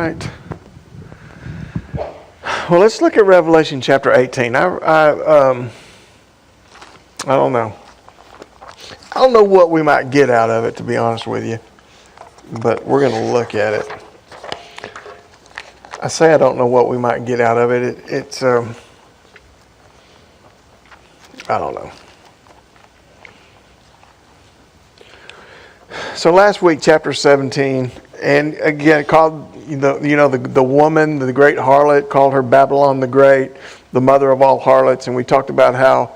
right. Well, let's look at Revelation chapter 18. I don't know. I don't know what we might get out of it, to be honest with you. But we're going to look at it. I say I don't know what we might get out of it. It's I don't know. So last week, chapter 17, and again called the woman, the great harlot, called her Babylon the Great, the mother of all harlots, and we talked about how,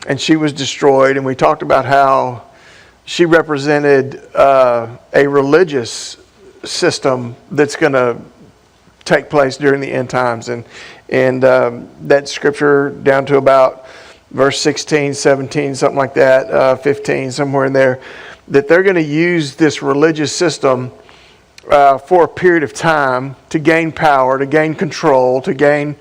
and she was destroyed, and we talked about how she represented a religious system that's going to take place during the end times, and that scripture down to about verse 16, 17, something like that, 15, somewhere in there, that they're going to use this religious system for a period of time to gain power, to gain control, to gain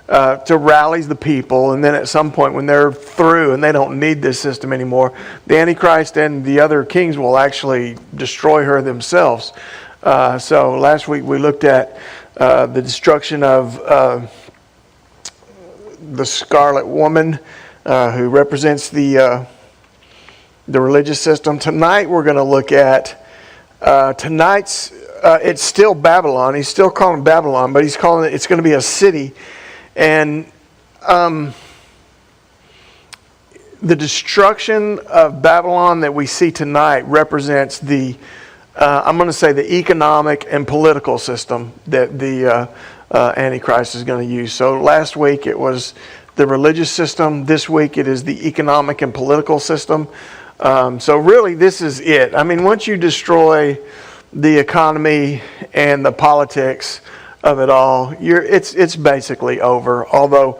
to rally the people, and then at some point when they're through and they don't need this system anymore, the Antichrist and the other kings will actually destroy her themselves. So last week we looked at the destruction of the Scarlet Woman, who represents the religious system. Tonight we're going to look at it's still Babylon. He's still calling it Babylon, but he's calling it's going to be a city. And the destruction of Babylon that we see tonight represents I'm going to say the economic and political system that the Antichrist is going to use. So last week it was the religious system. This week it is the economic and political system. So really this is it. I mean, once you destroy the economy and the politics of it all, it's basically over. Although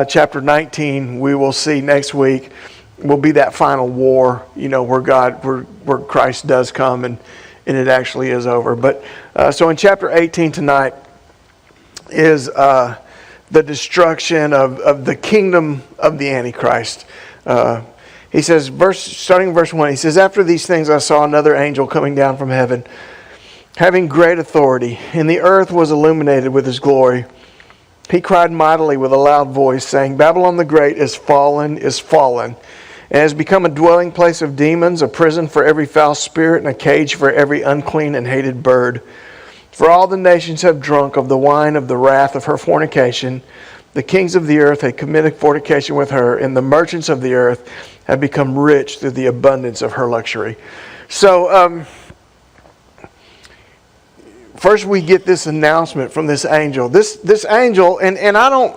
chapter 19 we will see next week will be that final war, where Christ does come and it actually is over. But so in chapter 18 tonight is the destruction of the kingdom of the Antichrist. He says, starting in verse 1, he says, "After these things I saw another angel coming down from heaven, having great authority, and the earth was illuminated with his glory. He cried mightily with a loud voice, saying, Babylon the Great is fallen, and has become a dwelling place of demons, a prison for every foul spirit, and a cage for every unclean and hated bird. For all the nations have drunk of the wine of the wrath of her fornication. The kings of the earth have committed fornication with her, and the merchants of the earth have become rich through the abundance of her luxury." So, first we get this announcement from this angel. This angel, and I don't,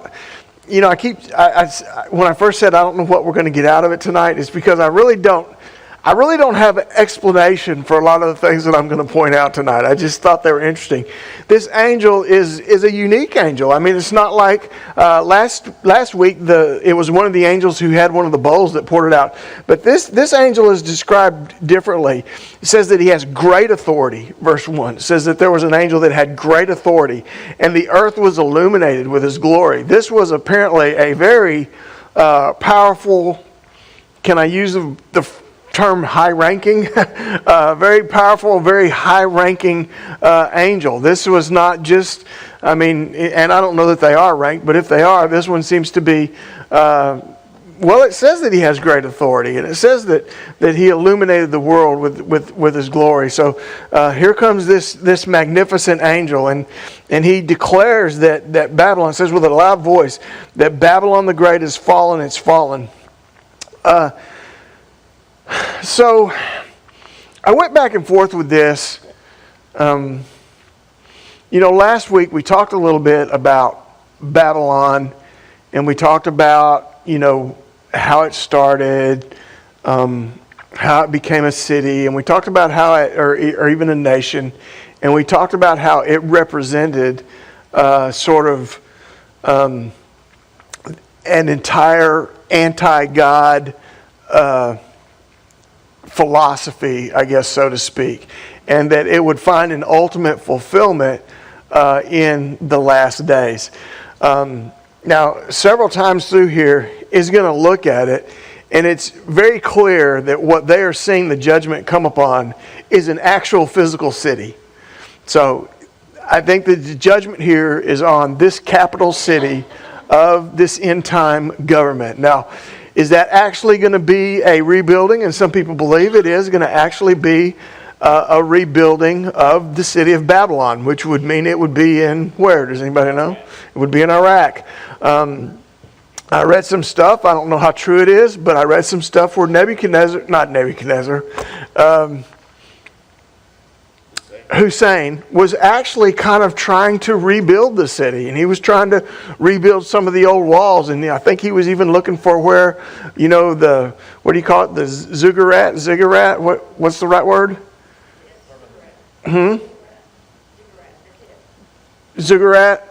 when I first said I don't know what we're going to get out of it tonight, it's because I really don't have an explanation for a lot of the things that I'm going to point out tonight. I just thought they were interesting. This angel is a unique angel. I mean, it's not like last week it was one of the angels who had one of the bowls that poured it out. But this angel is described differently. It says that he has great authority. Verse 1 it says that there was an angel that had great authority, and the earth was illuminated with his glory. This was apparently a very powerful, can I use the term high-ranking, very powerful, very high-ranking angel. This was not just, and I don't know that they are ranked, but if they are, this one seems to be, it says that he has great authority, and it says that he illuminated the world with his glory. So here comes this magnificent angel, and he declares that Babylon, says with a loud voice, that Babylon the Great is fallen, it's fallen. So I went back and forth with this. Last week we talked a little bit about Babylon, and we talked about, how it started, how it became a city, and we talked about how or even a nation, and we talked about how it represented an entire anti-God philosophy, I guess, so to speak, and that it would find an ultimate fulfillment in the last days. Now, several times through here is going to look at it, and it's very clear that what they are seeing the judgment come upon is an actual physical city. So I think that the judgment here is on this capital city of this end time government. Now, is that actually going to be a rebuilding? And some people believe it is going to actually be a rebuilding of the city of Babylon, which would mean it would be in where? Does anybody know? It would be in Iraq. I read some stuff. I don't know how true it is, but I read some stuff where Hussein was actually kind of trying to rebuild the city, and he was trying to rebuild some of the old walls, and I think he was even looking for where, the, what do you call it, the ziggurat, what's the right word? Ziggurat?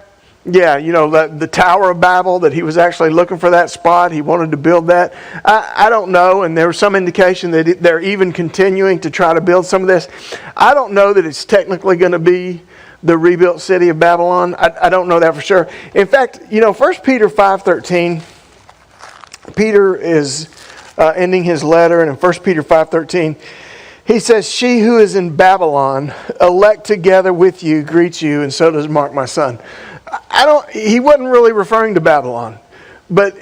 Yeah, the Tower of Babel, that he was actually looking for that spot. He wanted to build that. I don't know, and there was some indication that they're even continuing to try to build some of this. I don't know that it's technically going to be the rebuilt city of Babylon. I don't know that for sure. In fact, 1 Peter 5:13, Peter is ending his letter, and in 1 Peter 5:13, he says, "She who is in Babylon, elect together with you, greets you, and so does Mark my son." He wasn't really referring to Babylon,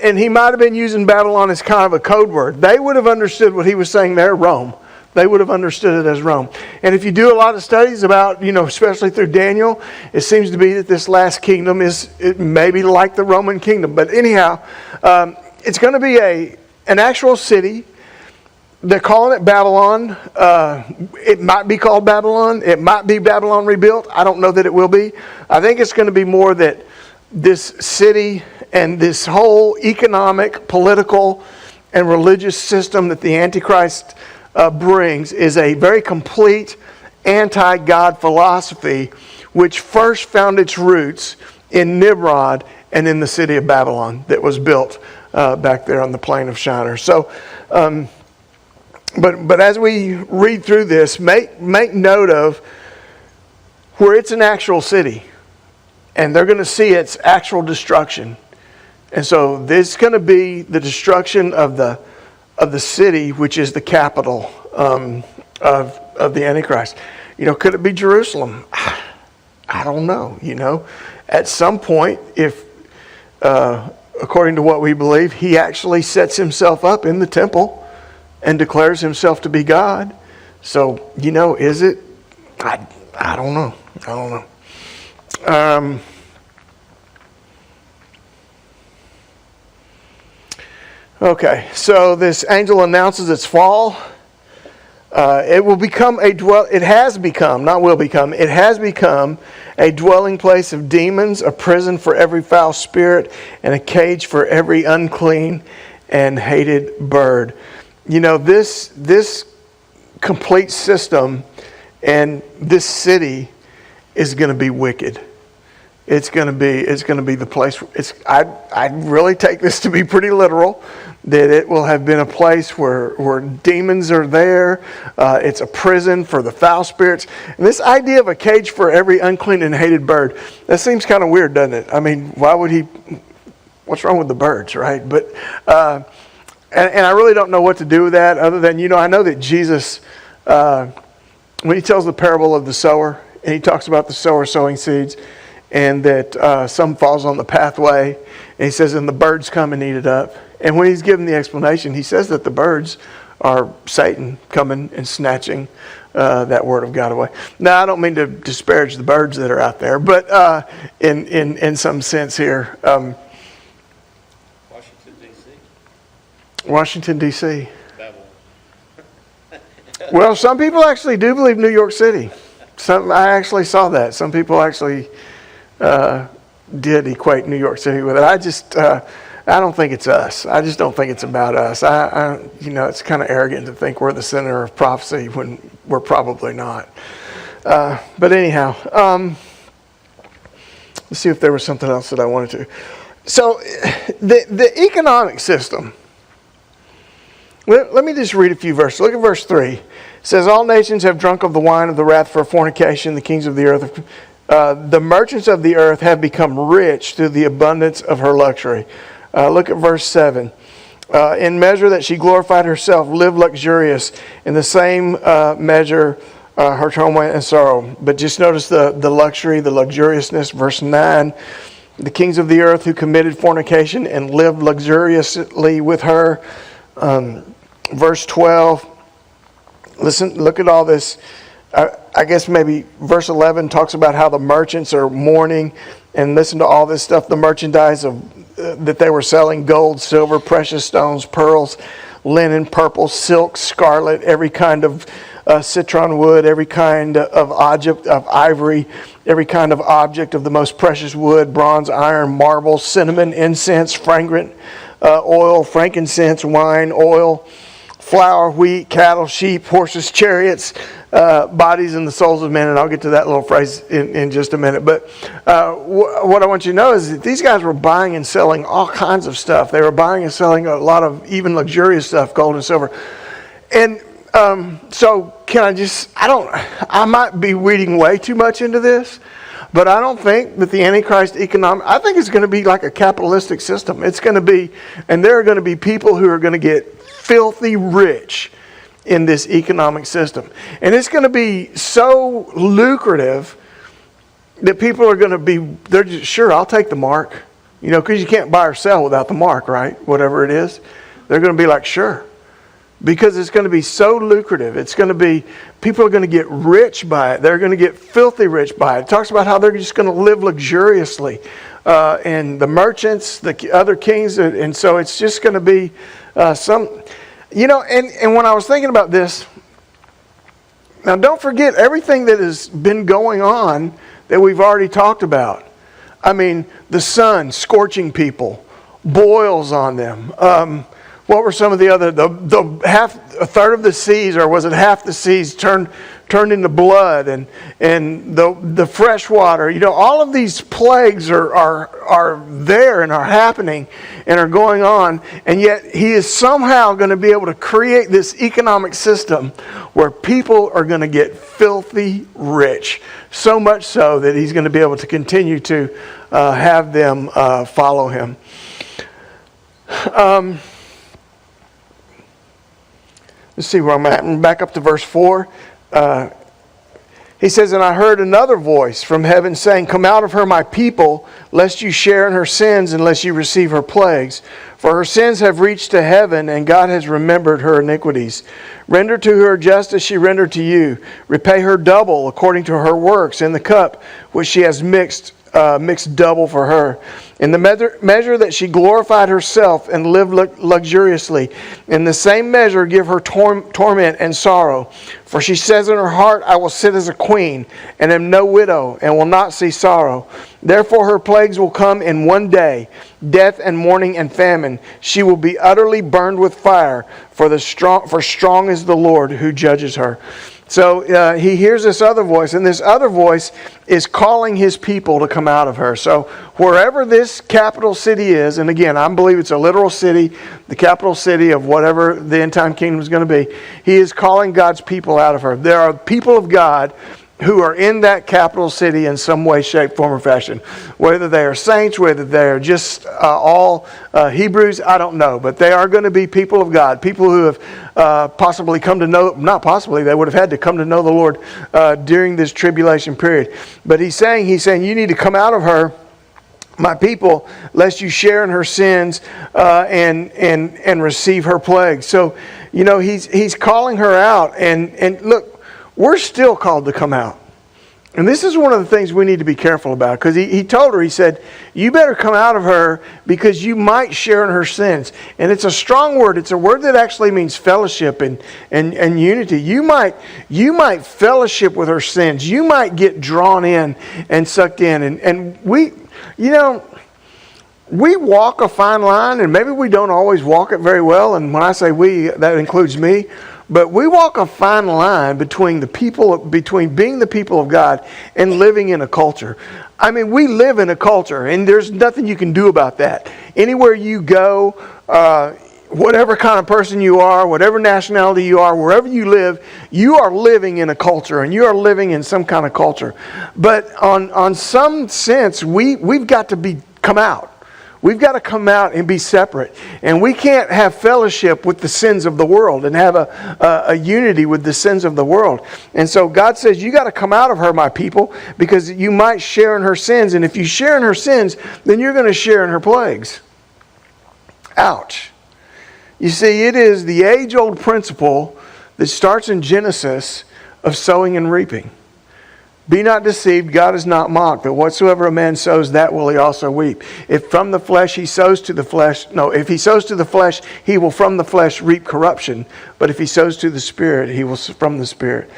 and he might have been using Babylon as kind of a code word. They would have understood what he was saying there, Rome. They would have understood it as Rome. And if you do a lot of studies about, especially through Daniel, it seems to be that this last kingdom is maybe like the Roman kingdom. But anyhow, it's going to be an actual city. They're calling it Babylon. It might be called Babylon. It might be Babylon rebuilt. I don't know that it will be. I think it's going to be more that this city and this whole economic, political, and religious system that the Antichrist brings is a very complete anti-God philosophy, which first found its roots in Nimrod and in the city of Babylon that was built back there on the plain of Shinar. So, But as we read through this, make note of where it's an actual city, and they're going to see its actual destruction. And so this is going to be the destruction of the city, which is the capital of the Antichrist. Could it be Jerusalem? I don't know. At some point, if according to what we believe, he actually sets himself up in the temple and declares himself to be God. So, is it? I don't know. Okay, so this angel announces its fall. It will become it has become a dwelling place of demons, a prison for every foul spirit, and a cage for every unclean and hated bird. This complete system and this city is going to be wicked. It's going to be the place. I really take this to be pretty literal, that it will have been a place where demons are there. It's a prison for the foul spirits. And this idea of a cage for every unclean and hated bird, that seems kind of weird, doesn't it? I mean, why would he? What's wrong with the birds, right? But and I really don't know what to do with that, other than I know that Jesus, when he tells the parable of the sower, and he talks about the sower sowing seeds, and that some falls on the pathway, and he says, and the birds come and eat it up. And when he's given the explanation, he says that the birds are Satan coming and snatching that word of God away. Now, I don't mean to disparage the birds that are out there, but in some sense here. Washington, D.C. Babylon. Well, some people actually do believe New York City. I actually saw that. Some people actually did equate New York City with it. I don't think it's us. I just don't think it's about us. It's kind of arrogant to think we're the center of prophecy when we're probably not. But anyhow, let's see if there was something else that I wanted to. So the economic system. Let me just read a few verses. Look at verse 3. It says, all nations have drunk of the wine of the wrath for fornication, the kings of the earth. The merchants of the earth have become rich through the abundance of her luxury. Look at verse 7. In measure that she glorified herself, lived luxurious. In the same measure, her torment and sorrow. But just notice the luxury, the luxuriousness. Verse 9, the kings of the earth who committed fornication and lived luxuriously with her. Verse 12, listen, look at all this. I guess maybe verse 11 talks about how the merchants are mourning, and listen to all this stuff, the merchandise that they were selling: gold, silver, precious stones, pearls, linen, purple, silk, scarlet, every kind of citron wood, every kind of object of ivory, every kind of object of the most precious wood, bronze, iron, marble, cinnamon, incense, fragrant oil, frankincense, wine, oil, flour, wheat, cattle, sheep, horses, chariots, bodies and the souls of men. And I'll get to that little phrase in just a minute. But what I want you to know is that these guys were buying and selling all kinds of stuff. They were buying and selling a lot of even luxurious stuff, gold and silver. And so I might be reading way too much into this, but I don't think that the Antichrist I think it's going to be like a capitalistic system. It's going to be, and there are going to be people who are going to get filthy rich in this economic system. And it's going to be so lucrative that people are going to be, they're just, sure, I'll take the mark. Because you can't buy or sell without the mark, right? Whatever it is. They're going to be like, sure. Because it's going to be so lucrative. It's going to be, people are going to get rich by it. They're going to get filthy rich by it. It talks about how they're just going to live luxuriously. And the merchants, the other kings, and so it's just going to be and when I was thinking about this, now don't forget everything that has been going on that we've already talked about. I mean, the sun scorching people, boils on them. What were some of the other, a third of the seas, or was it half the seas turned into blood, and the fresh water, all of these plagues are there and are happening and are going on, and yet he is somehow going to be able to create this economic system where people are going to get filthy rich, so much so that he's going to be able to continue to have them follow him. Let's see where I'm at. I'm back up to verse 4. He says, and I heard another voice from heaven saying, come out of her, my people, lest you share in her sins, unless you receive her plagues. For her sins have reached to heaven, and God has remembered her iniquities. Render to her just as she rendered to you. Repay her double according to her works in the cup which she has mixed double for her. In the measure that she glorified herself and lived luxuriously, in the same measure give her torment and sorrow. For she says in her heart, I will sit as a queen, and am no widow, and will not see sorrow. Therefore her plagues will come in one day, death and mourning and famine. She will be utterly burned with fire, for strong is the Lord who judges her. So he hears this other voice, and this other voice is calling his people to come out of her. So wherever this capital city is, and again, I believe it's a literal city, the capital city of whatever the end time kingdom is going to be, he is calling God's people out of her. There are people of God who are in that capital city in some way, shape, form, or fashion. Whether they are saints, whether they are just all Hebrews, I don't know. But they are going to be people of God, people who have possibly come to know, not possibly, they would have had to come to know the Lord during this tribulation period. But he's saying, you need to come out of her, my people, lest you share in her sins and receive her plagues. So, he's calling her out, and look, we're still called to come out. And this is one of the things we need to be careful about, because he told her, he said, you better come out of her because you might share in her sins. And it's a strong word. It's a word that actually means fellowship and unity. You might fellowship with her sins. You might get drawn in and sucked in. And we walk a fine line, and maybe we don't always walk it very well. And when I say we, that includes me. But we walk a fine line between being the people of God and living in a culture. I mean, we live in a culture, and there's nothing you can do about that. Anywhere you go, whatever kind of person you are, whatever nationality you are, wherever you live, you are living in a culture, and you are living in some kind of culture. But on some sense, we've got to come out. We've got to come out and be separate. And we can't have fellowship with the sins of the world and have a unity with the sins of the world. And so God says, you got to come out of her, my people, because you might share in her sins. And if you share in her sins, then you're going to share in her plagues. Ouch. You see, it is the age-old principle that starts in Genesis of sowing and reaping. Be not deceived, God is not mocked, but whatsoever a man sows, that will he also reap. If from the flesh he sows to the flesh, if he sows to the flesh, he will from the flesh reap corruption. But if he sows to the Spirit, he will from the Spirit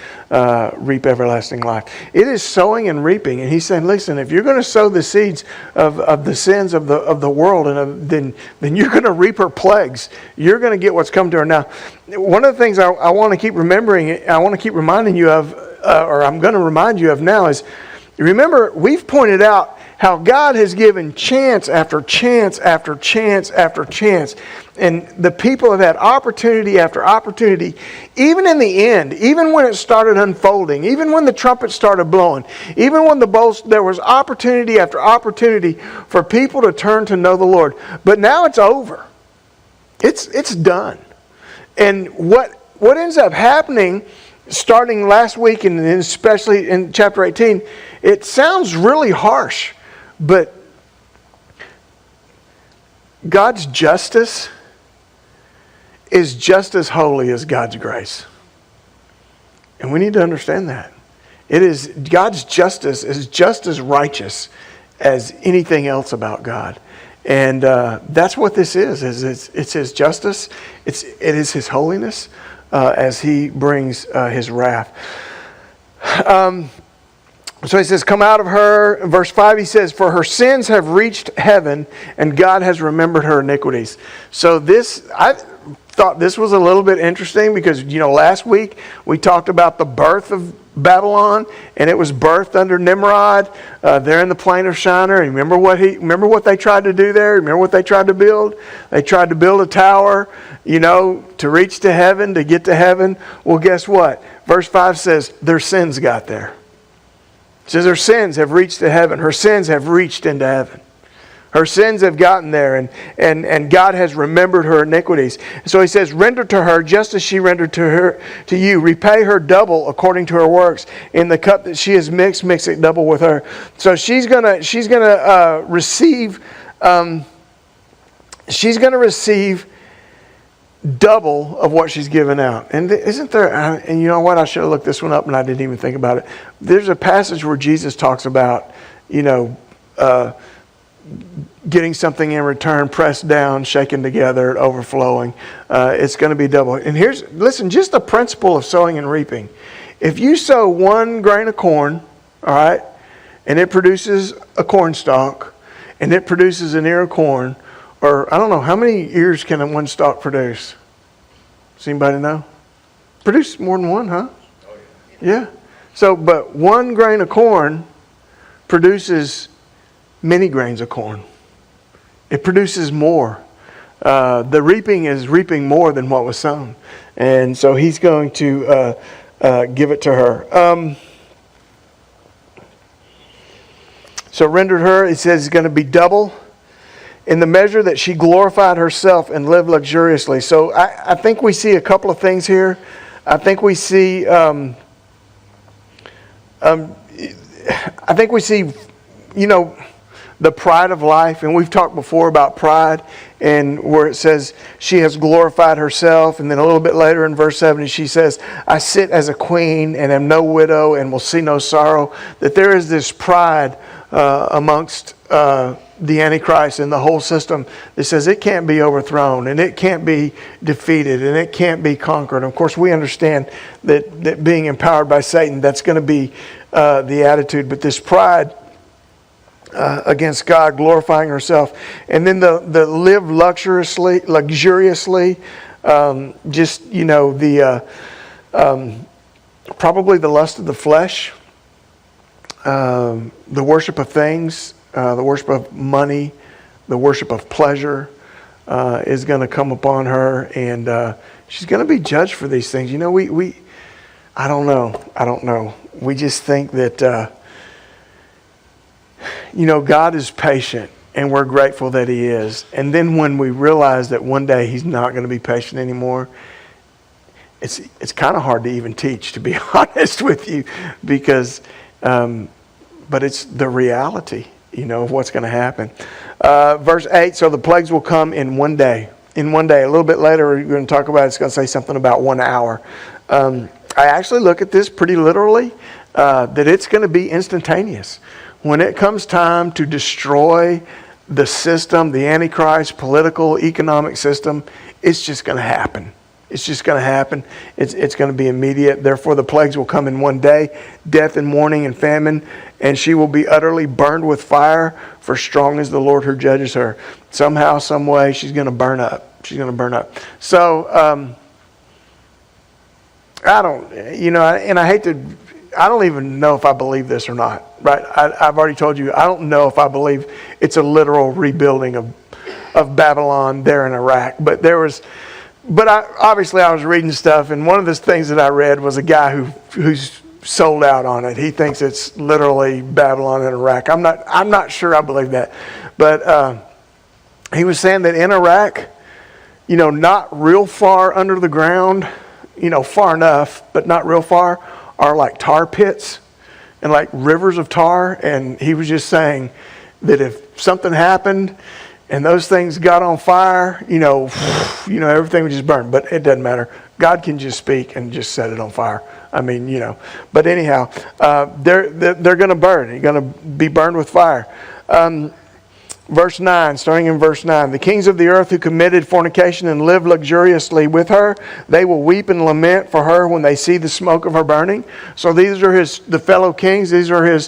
reap everlasting life. It is sowing and reaping. And he's saying, listen, if you're going to sow the seeds of the sins of the world, then you're going to reap her plagues. You're going to get what's come to her. Now, one of the things I want to keep remembering, I want to keep reminding you of, or I'm going to remind you of now, is remember, we've pointed out how God has given chance after chance after chance after chance. And the people have had opportunity after opportunity. Even in the end, even when it started unfolding, even when the trumpet started blowing, even when the bowls, there was opportunity after opportunity for people to turn to know the Lord. But now it's over. It's done. And what ends up happening, starting last week and especially in chapter 18, it sounds really harsh, but God's justice is just as holy as God's grace. And we need to understand that. It is, God's justice is just as righteous as anything else about God. And that's what this is. It's His justice. It is His holiness. As He brings His wrath. So he says, come out of her. In verse 5 he says, for her sins have reached heaven, and God has remembered her iniquities. So I thought this was a little bit interesting because, last week we talked about the birth of Babylon, and it was birthed under Nimrod there in the plain of Shinar. And remember what they tried to do there? Remember what they tried to build? They tried to build a tower, to reach to heaven, to get to heaven. Well, guess what? Verse 5 says their sins got there. It says her sins have reached to heaven. Her sins have reached into heaven. Her sins have gotten there, and God has remembered her iniquities. So he says, render to her just as she rendered to you. Repay her double according to her works. In the cup that she has mixed, mix it double with her. So she's gonna receive. She's gonna receive double of what she's given out. And isn't there? And you know what? I should have looked this one up, and I didn't even think about it. There's a passage where Jesus talks about, getting something in return, pressed down, shaken together, overflowing. It's going to be double. And listen, just the principle of sowing and reaping. If you sow 1 grain of corn, all right, and it produces a corn stalk, and it produces an ear of corn, or I don't know, how many ears can one stalk produce? Does anybody know? Produce more than one, huh? Yeah. So, but 1 grain of corn produces many grains of corn. It produces more. The reaping is reaping more than what was sown. And so he's going to give it to her. So rendered her, it says it's going to be double in the measure that she glorified herself and lived luxuriously. So I think we see a couple of things here. I think we see the pride of life. And we've talked before about pride, and where it says she has glorified herself. And then a little bit later in verse 70, she says, I sit as a queen and am no widow and will see no sorrow. That there is this pride amongst the Antichrist and the whole system that says it can't be overthrown and it can't be defeated and it can't be conquered. And of course, we understand that being empowered by Satan, that's going to be the attitude. But this pride against God, glorifying herself, and then the live luxuriously, probably the lust of the flesh, the worship of things, the worship of money, the worship of pleasure is going to come upon her, and she's going to be judged for these things. I don't know. We just think that God is patient, and we're grateful that he is. And then when we realize that one day he's not going to be patient anymore, it's kind of hard to even teach, to be honest with you, because, but it's the reality, of what's going to happen. Verse 8, so the plagues will come in one day. In one day. A little bit later, we're going to talk about, it's going to say something about 1 hour. I actually look at this pretty literally, that it's going to be instantaneous. When it comes time to destroy the system, the Antichrist political, economic system, it's just going to happen. It's just going to happen. It's going to be immediate. Therefore, the plagues will come in one day, death and mourning and famine, and she will be utterly burned with fire, for strong is the Lord who judges her. Somehow, some way, she's going to burn up. She's going to burn up. So, I don't, and I don't even know if I believe this or not, right? I've already told you, I don't know if I believe it's a literal rebuilding of Babylon there in Iraq. But obviously I was reading stuff, and one of the things that I read was a guy who's sold out on it. He thinks it's literally Babylon in Iraq. I'm not sure I believe that. But he was saying that in Iraq, not real far under the ground, far enough, but not real far, are like tar pits and like rivers of tar. And he was just saying that if something happened and those things got on fire, everything would just burn. But it doesn't matter. God can just speak and just set it on fire. I mean, But anyhow, they're going to burn. They're going to be burned with fire. Verse 9, starting in verse 9. The kings of the earth who committed fornication and lived luxuriously with her, they will weep and lament for her when they see the smoke of her burning. So these are the fellow kings. These are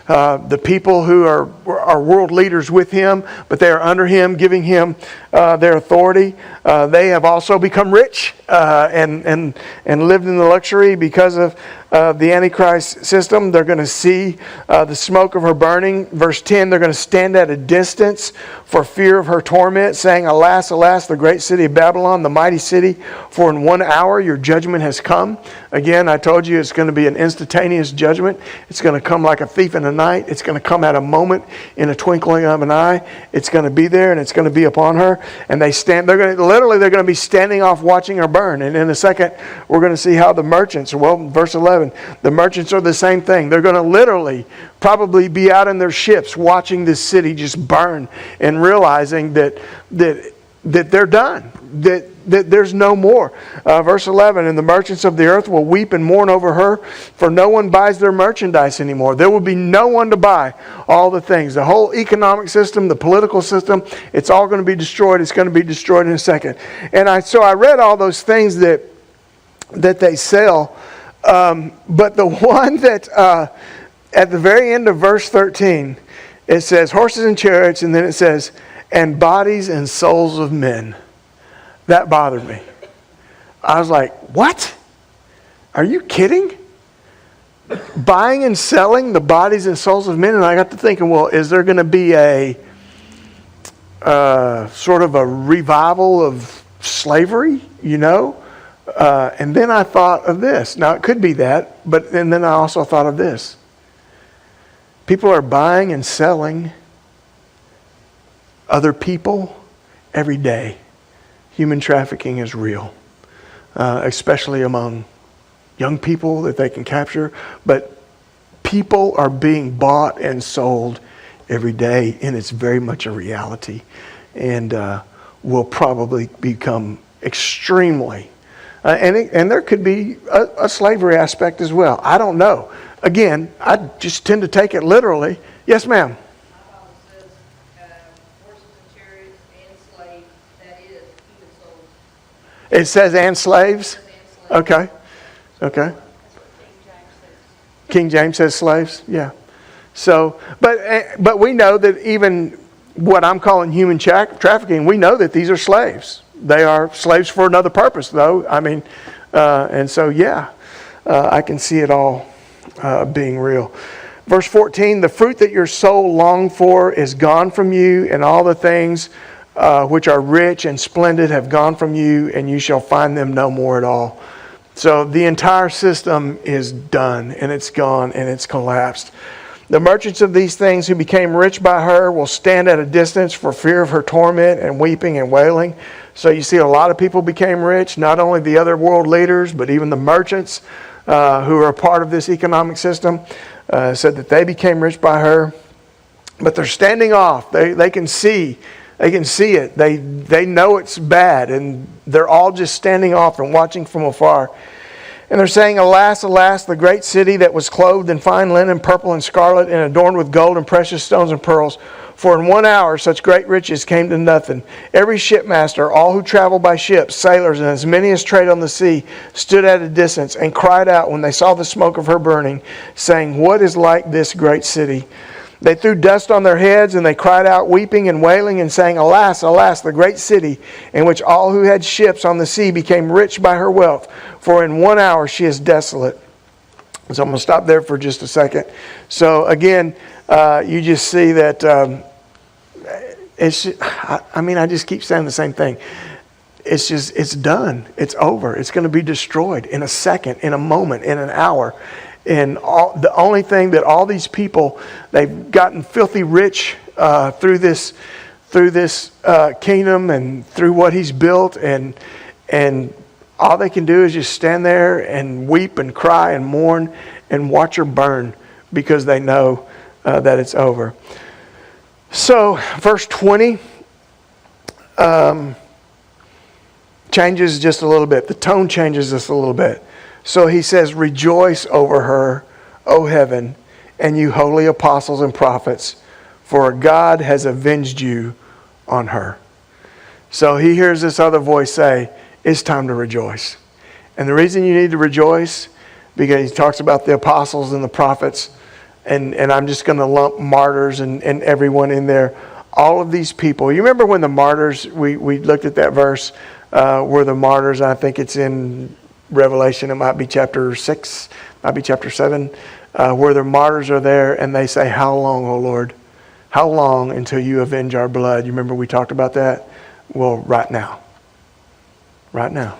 the people who are world leaders with him, but they are under him, giving him their authority. They have also become rich and lived in the luxury because of the Antichrist system. They're going to see the smoke of her burning. Verse 10, they're going to stand at a distance for fear of her torment, saying, Alas, alas, the great city of Babylon, the mighty city, for in 1 hour your judgment has come. Again, I told you it's going to be an instantaneous judgment. It's going to come like a thief in the night. It's going to come at a moment, in a twinkling of an eye. It's going to be there, and it's going to be upon her. And they're going to be standing off watching her burn. And in a second, we're going to see how the merchants, verse 11, the merchants are the same thing. They're going to literally probably be out in their ships watching this city just burn and realizing that they're done, that there's no more. Verse 11, and the merchants of the earth will weep and mourn over her, for no one buys their merchandise anymore. There will be no one to buy all the things. The whole economic system, the political system, it's all going to be destroyed. It's going to be destroyed in a second. And so I read all those things that they sell, but the one that at the very end of verse 13, it says horses and chariots, and then it says, and bodies and souls of men. That bothered me. I was like, what? Are you kidding? Buying and selling the bodies and souls of men? And I got to thinking, well, is there going to be a sort of a revival of slavery, And then I thought of this. Now, it could be that, and then I also thought of this. People are buying and selling other people every day. Human trafficking is real, especially among young people that they can capture. But people are being bought and sold every day, and it's very much a reality, and will probably become extremely. And there could be a slavery aspect as well. I don't know. Again, I just tend to take it literally. Yes, ma'am. It says and slaves? Okay. King James says slaves? Yeah. So, but we know that even what I'm calling human trafficking, we know that these are slaves. They are slaves for another purpose, though. I mean, and so, I can see it all being real. Verse 14, the fruit that your soul longed for is gone from you, and all the things which are rich and splendid have gone from you, and you shall find them no more at all. So the entire system is done, and it's gone, and it's collapsed. The merchants of these things who became rich by her will stand at a distance for fear of her torment and weeping and wailing. So you see a lot of people became rich, not only the other world leaders, but even the merchants who are a part of this economic system said that they became rich by her. But they're standing off. They can see. They can see it. They know it's bad, and they're all just standing off and watching from afar. And they're saying, "Alas, alas, the great city that was clothed in fine linen, purple and scarlet, and adorned with gold and precious stones and pearls. For in 1 hour such great riches came to nothing. Every shipmaster, all who travel by ships, sailors, and as many as trade on the sea, stood at a distance and cried out when they saw the smoke of her burning, saying, 'What is like this great city?' They threw dust on their heads, and they cried out, weeping and wailing, and saying, 'Alas, alas, the great city, in which all who had ships on the sea became rich by her wealth. For in 1 hour she is desolate.'" So I'm going to stop there for just a second. So again, you just see that I just keep saying the same thing. It's done. It's over. It's going to be destroyed in a second, in a moment, in an hour. And the only thing that all these people, they've gotten filthy rich through this kingdom and through what he's built, and all they can do is just stand there and weep and cry and mourn and watch her burn because they know that it's over. So verse 20 changes just a little bit. The tone changes just a little bit. So he says, "Rejoice over her, O heaven, and you holy apostles and prophets, for God has avenged you on her." So he hears this other voice say, "It's time to rejoice." And the reason you need to rejoice, because he talks about the apostles and the prophets, and I'm just going to lump martyrs and everyone in there. All of these people. You remember when the martyrs, we looked at that verse where the martyrs, I think it's in Revelation, it might be chapter 6, might be chapter 7, where the martyrs are there and they say, "How long, O Lord? How long until you avenge our blood?" You remember we talked about that? Well, right now. Right now.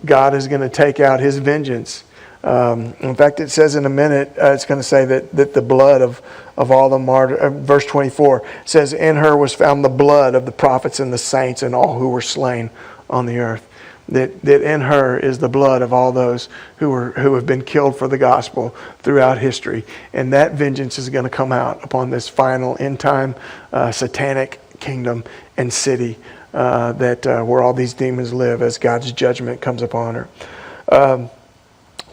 God is going to take out his vengeance. In fact, it says in a minute, it's going to say that the blood of all the martyrs, verse 24 says, "In her was found the blood of the prophets and the saints and all who were slain on the earth." That in her is the blood of all those who have been killed for the gospel throughout history. And that vengeance is going to come out upon this final end time satanic kingdom and city where all these demons live as God's judgment comes upon her.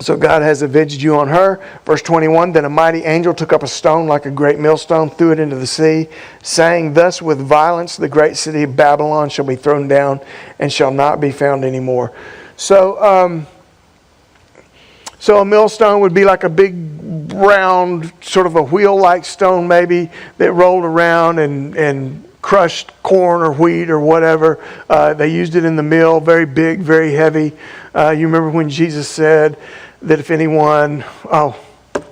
So God has avenged you on her. Verse 21, "Then a mighty angel took up a stone like a great millstone, threw it into the sea, saying, 'Thus with violence the great city of Babylon shall be thrown down and shall not be found anymore.'" So a millstone would be like a big round, sort of a wheel-like stone maybe, that rolled around and crushed corn or wheat or whatever. They used it in the mill, very big, very heavy. You remember when Jesus said that if anyone, how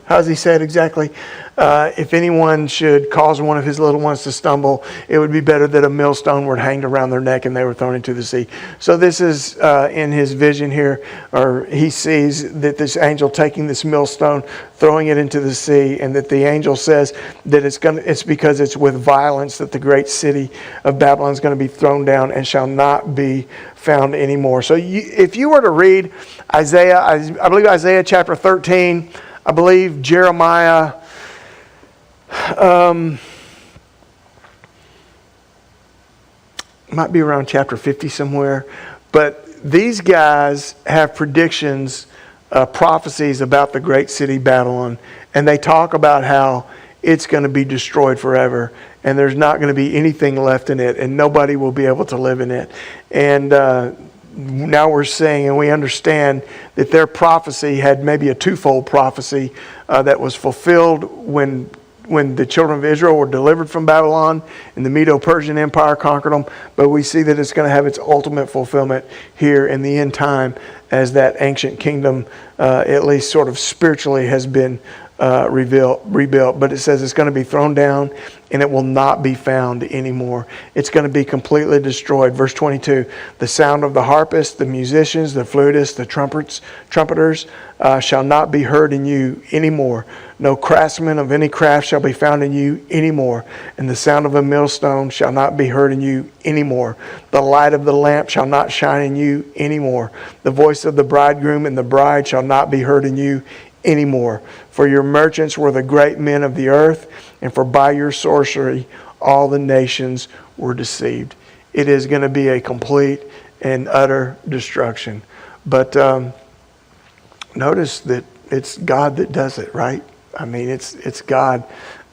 does he say it exactly? If anyone should cause one of his little ones to stumble, it would be better that a millstone were hanged around their neck and they were thrown into the sea. So this is in his vision here, or he sees that this angel taking this millstone, throwing it into the sea, and that the angel says that it's because it's with violence that the great city of Babylon is going to be thrown down and shall not be found anymore. So if you were to read Isaiah, I believe Isaiah chapter 13, I believe Jeremiah, might be around chapter 50 somewhere, but these guys have predictions, prophecies about the great city Babylon, and they talk about how it's going to be destroyed forever, and there's not going to be anything left in it, and nobody will be able to live in it. And now we're saying, and we understand that their prophecy had maybe a twofold prophecy that was fulfilled when the children of Israel were delivered from Babylon and the Medo-Persian Empire conquered them. But we see that it's going to have its ultimate fulfillment here in the end time as that ancient kingdom, at least sort of spiritually, has been rebuilt, but it says it's going to be thrown down and it will not be found anymore. It's going to be completely destroyed. Verse 22, the sound of the harpist, the musicians, the flutists, the trumpeters shall not be heard in you anymore. No craftsman of any craft shall be found in you anymore. And the sound of a millstone shall not be heard in you anymore. The light of the lamp shall not shine in you anymore. The voice of the bridegroom and the bride shall not be heard in you anymore. For your merchants were the great men of the earth, and for by your sorcery all the nations were deceived. It is going to be a complete and utter destruction. But notice that it's God that does it, right? I mean, it's God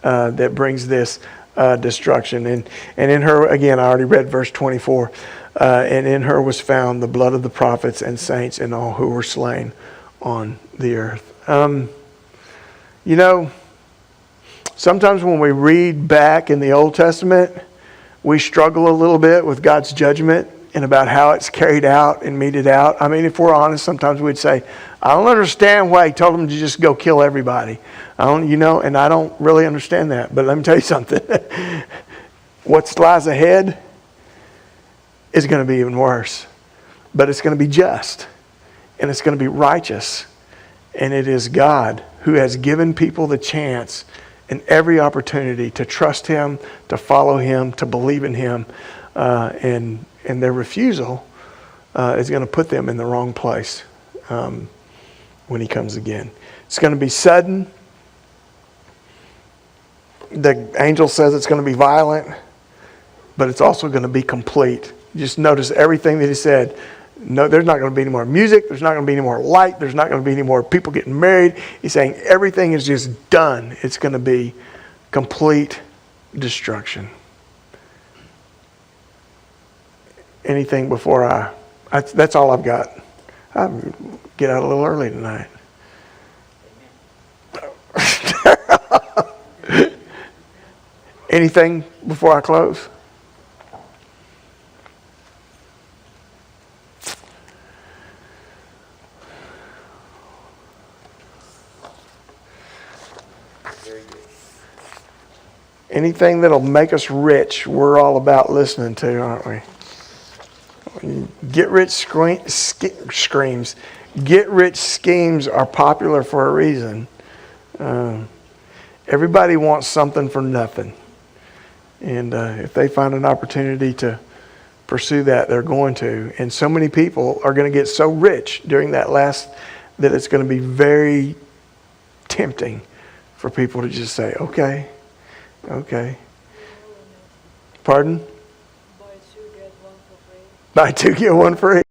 that brings this destruction. And in her, again, I already read verse 24, and in her was found the blood of the prophets and saints and all who were slain on the earth. You know, sometimes when we read back in the Old Testament, we struggle a little bit with God's judgment and about how it's carried out and meted out. I mean, if we're honest, sometimes we'd say, I don't understand why he told them to just go kill everybody. And I don't really understand that. But let me tell you something. What lies ahead is going to be even worse. But it's going to be just. And it's going to be righteous. And it is God who has given people the chance and every opportunity to trust Him, to follow Him, to believe in Him. And their refusal is going to put them in the wrong place when He comes again. It's going to be sudden. The angel says it's going to be violent, but it's also going to be complete. Just notice everything that he said. No, there's not going to be any more music. There's not going to be any more light. There's not going to be any more people getting married. He's saying everything is just done. It's going to be complete destruction. Anything before that's all I've got. I get out a little early tonight. Anything before I close? Anything that'll make us rich, we're all about listening to, aren't we? Get rich screams. Get rich schemes are popular for a reason. Everybody wants something for nothing. And if they find an opportunity to pursue that, they're going to. And so many people are going to get so rich during that that it's going to be very tempting for people to just say, okay. Pardon? Buy two, get one for free. Buy two, get one free.